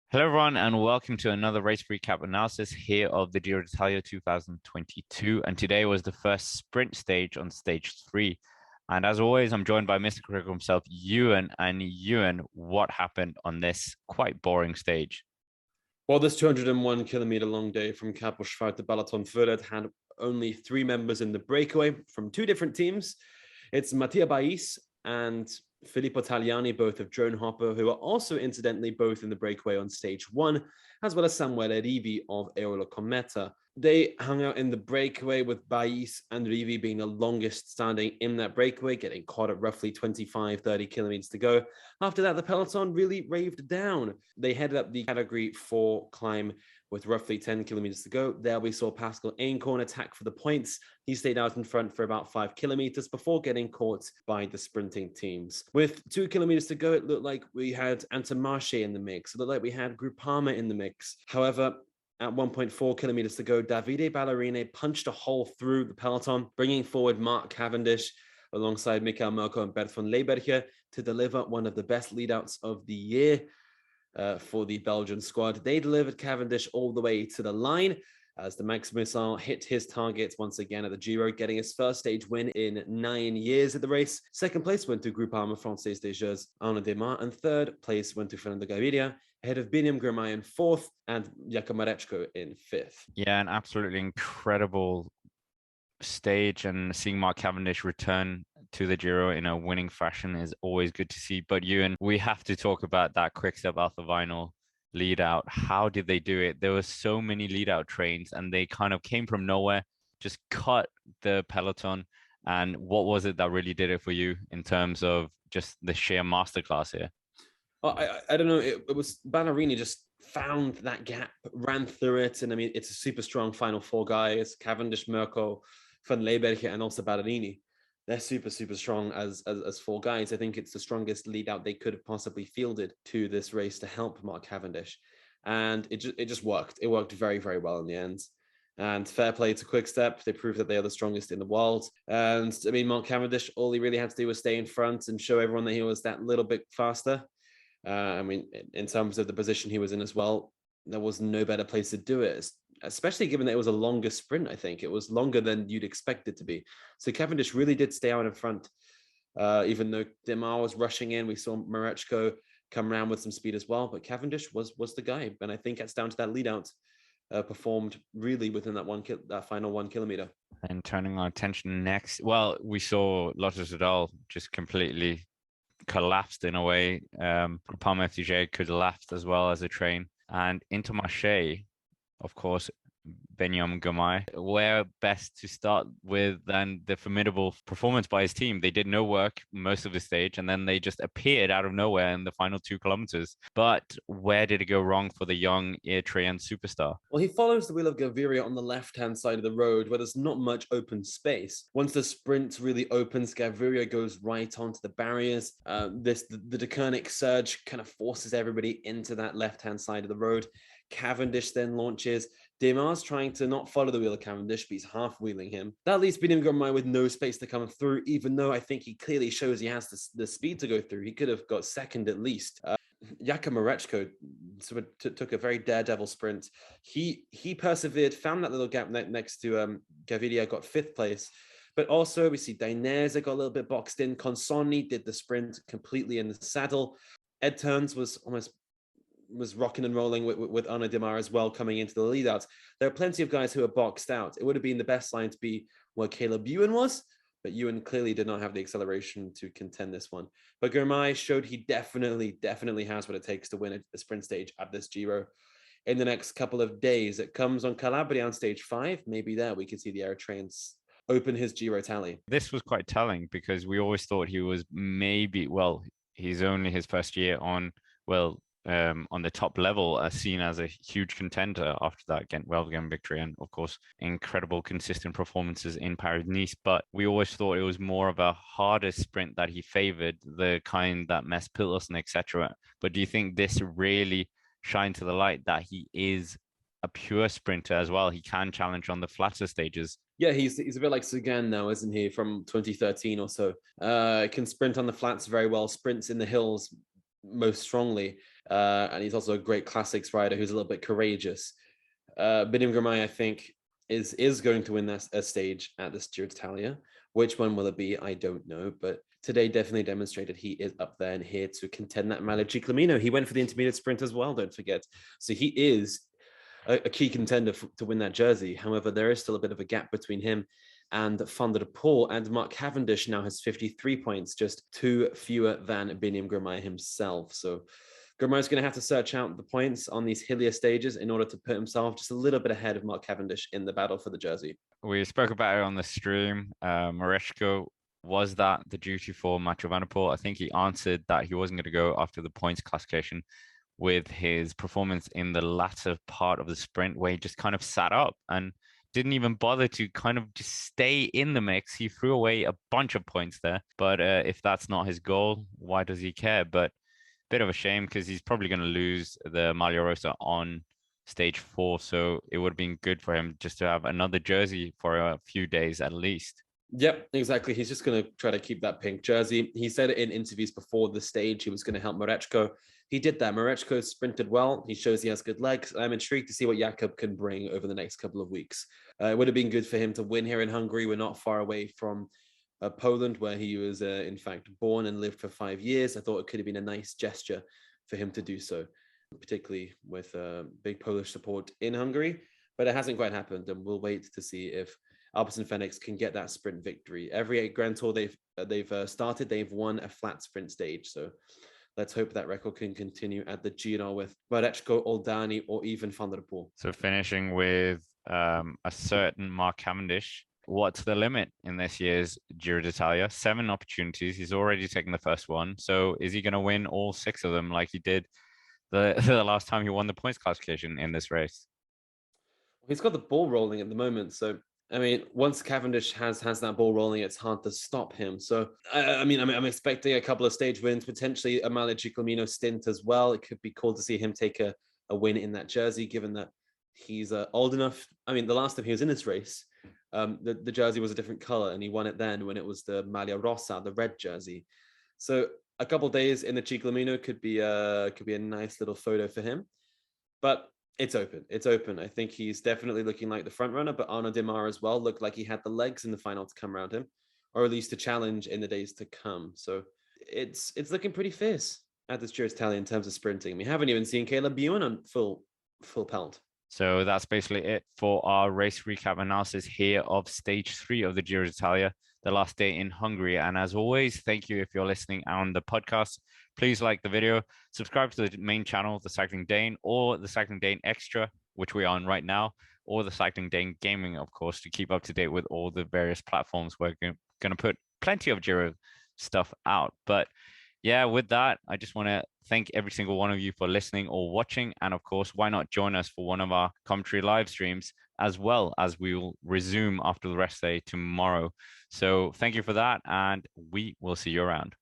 Hello, everyone, and welcome to another race recap analysis here of the Giro d'Italia 2022. And today was the first sprint stage on stage three. And as always, I'm joined by Mr. Critical himself, Ewan. And Ewan, what happened on this quite boring stage? Well, this 201-kilometer long day from Kappelschweit to Balaton-Führer had only three members in the breakaway from two different teams. It's Mattia Bais and Filippo Tagliani, both of Drone Hopper, who are also incidentally both in the breakaway on stage one, as well as Samuele Rivi of Eolo Cometa. They hung out in the breakaway with Bais and Rivi being the longest standing in that breakaway, getting caught at roughly 25, 30 kilometers to go. After that, the peloton really raved down. They headed up the category 4 climb with roughly 10 kilometers to go. There we saw Pascal Aencorn attack for the points. He stayed out in front for about 5 kilometers before getting caught by the sprinting teams. With 2 kilometers to go, it looked like we had Antomarche in the mix. It looked like we had Groupama in the mix. However, at 1.4 kilometers to go, Davide Ballerini punched a hole through the peloton, bringing forward Mark Cavendish alongside Michael Merkel and Bert van Leeberge to deliver one of the best leadouts of the year for the Belgian squad. They delivered Cavendish all the way to the line as the Max Missile hit his targets once again at the Giro, getting his first stage win in 9 years at the race. Second place went to Groupama Française des Jeux, Arnaud Demar, and third place went to Fernando Gaviria, ahead of Biniam Girmay in fourth and Giacomo Nizzolo in fifth. Yeah, an absolutely incredible stage, and seeing Mark Cavendish return to the Giro in a winning fashion is always good to see. But Ewan, we have to talk about that Quick-Step Alpha Vinyl lead out. How did they do it? There were so many lead out trains and they kind of came from nowhere, just cut the peloton. And what was it that really did it for you in terms of just the sheer masterclass here? I don't know. It was Ballerini just found that gap, ran through it. And I mean, it's a super strong final four guys: Cavendish, Merkel, Van Leeberge, and also Ballerini. They're super, super strong as four guys. I think it's the strongest lead out they could have possibly fielded to this race to help Mark Cavendish. And it just worked. It worked very, very well in the end. And fair play to Quick-Step. They proved that they are the strongest in the world. And I mean, Mark Cavendish, all he really had to do was stay in front and show everyone that he was that little bit faster. I mean, in terms of the position he was in as well, there was no better place to do it, especially given that it was a longer sprint. I think it was longer than you'd expect it to be. So Cavendish really did stay out in front, even though Demar was rushing in. We saw Marechko come around with some speed as well, but Cavendish was the guy, and I think that's down to that lead out. Performed really within that final 1 kilometer. And turning our attention next, well, we saw Lotto Soudal just completely collapsed in a way. Groupama FDJ could collapsed as well as a train. And Intermarché, of course, Biniam Girmay. Where best to start with than the formidable performance by his team? They did no work most of the stage, and then they just appeared out of nowhere in the final 2 kilometers. But where did it go wrong for the young Eritrean superstar? Well, he follows the wheel of Gaviria on the left-hand side of the road where there's not much open space. Once the sprint really opens, Gaviria goes right onto the barriers. The Deceuninck surge kind of forces everybody into that left-hand side of the road. Cavendish then launches. Demar's trying to not follow the wheel of Cavendish, but he's half-wheeling him. That leaves Biniam Girmay with no space to come through, even though I think he clearly shows he has the speed to go through. He could have got second at least. Giacomo Nizzolo took a very daredevil sprint. He persevered, found that little gap next to Gaviria, got fifth place. But also we see Dainese got a little bit boxed in. Consonni did the sprint completely in the saddle. Ed Turns was rocking and rolling with Arnaud Demar as well coming into the lead out. There are plenty of guys who are boxed out. It would have been the best line to be where Caleb Ewan was, but Ewan clearly did not have the acceleration to contend this one. But Girmay showed he definitely has what it takes to win a sprint stage at this Giro. In the next couple of days, it comes on Calabria on stage 5. Maybe there we could see the Eritreans open his Giro tally. This was quite telling because we always thought he was maybe, well, he's only his first year on, on the top level, seen as a huge contender after that Gent-Wevelgem victory, and of course incredible consistent performances in Paris-Nice. But we always thought it was more of a harder sprint that he favored, the kind that Mess Pilsen, etc. But do you think this really shined to the light that he is a pure sprinter as well? He can challenge on the flatter stages. Yeah, he's a bit like Sagan now, isn't he? From 2013 or so. Can sprint on the flats very well, sprints in the hills most strongly. And he's also a great classics rider who's a little bit courageous. Biniam Girmay, I think, is going to win that a stage at this Giro d'Italia. Which one will it be? I don't know. But today definitely demonstrated he is up there and here to contend that Malo Ciclamino. He went for the intermediate sprint as well, don't forget. So he is a key contender to win that jersey. However, there is still a bit of a gap between him and Van der Poel, and Mark Cavendish now has 53 points, just 2 fewer than Biniam Girmay himself. So Girmay is going to have to search out the points on these hillier stages in order to put himself just a little bit ahead of Mark Cavendish in the battle for the jersey. We spoke about it on the stream. Mareshko, was that the duty for Mathieu Van der Poel? I think he answered that he wasn't going to go after the points classification with his performance in the latter part of the sprint, where he just kind of sat up and didn't even bother to kind of just stay in the mix. He threw away a bunch of points there. But if that's not his goal, why does he care? But bit of a shame because he's probably going to lose the Maglia Rosa on stage 4. So it would have been good for him just to have another jersey for a few days at least. Yep, exactly. He's just going to try to keep that pink jersey. He said in interviews before the stage he was going to help Mareczko. He did that. Mareczko sprinted well. He shows he has good legs. I'm intrigued to see what Jakob can bring over the next couple of weeks. It would have been good for him to win here in Hungary. We're not far away from Poland, where he was, in fact, born and lived for 5 years. I thought it could have been a nice gesture for him to do so, particularly with big Polish support in Hungary. But it hasn't quite happened, and we'll wait to see if Alpecin Fenix can get that sprint victory. Every Grand Tour they've started, they've won a flat sprint stage. So let's hope that record can continue at the Giro with Mareczko, Oldani, or even Van der Poel. So finishing with a certain Mark Cavendish. What's the limit in this year's Giro d'Italia? 7 opportunities. He's already taken the first one. So is he going to win all 6 of them like he did the last time he won the points classification in this race? He's got the ball rolling at the moment. So, I mean, once Cavendish has that ball rolling, it's hard to stop him. So, I'm expecting a couple of stage wins, potentially a Malo Ciclamino stint as well. It could be cool to see him take a win in that jersey, given that he's old enough. I mean, the last time he was in this race, the jersey was a different color, and he won it then when it was the Maglia Rosa, the red jersey. So a couple of days in the Ciclamino could be a nice little photo for him. But it's open. It's open. I think he's definitely looking like the front runner, but Arnaud Démare as well looked like he had the legs in the final to come around him, or at least to challenge in the days to come. So it's looking pretty fierce at this Giro d'Italia in terms of sprinting. We haven't even seen Caleb Ewan on full pelt. So that's basically it for our race recap analysis here of stage 3 of the Giro d'Italia, the last day in Hungary. And as always, thank you if you're listening on the podcast. Please like the video, subscribe to the main channel, The Cycling Dane, or The Cycling Dane Extra, which we're on right now, or The Cycling Dane Gaming, of course, to keep up to date with all the various platforms. We're going to put plenty of Giro stuff out. But yeah, with that, I just want to thank every single one of you for listening or watching. And of course, why not join us for one of our commentary live streams, as well as we will resume after the rest day tomorrow. So thank you for that, and we will see you around.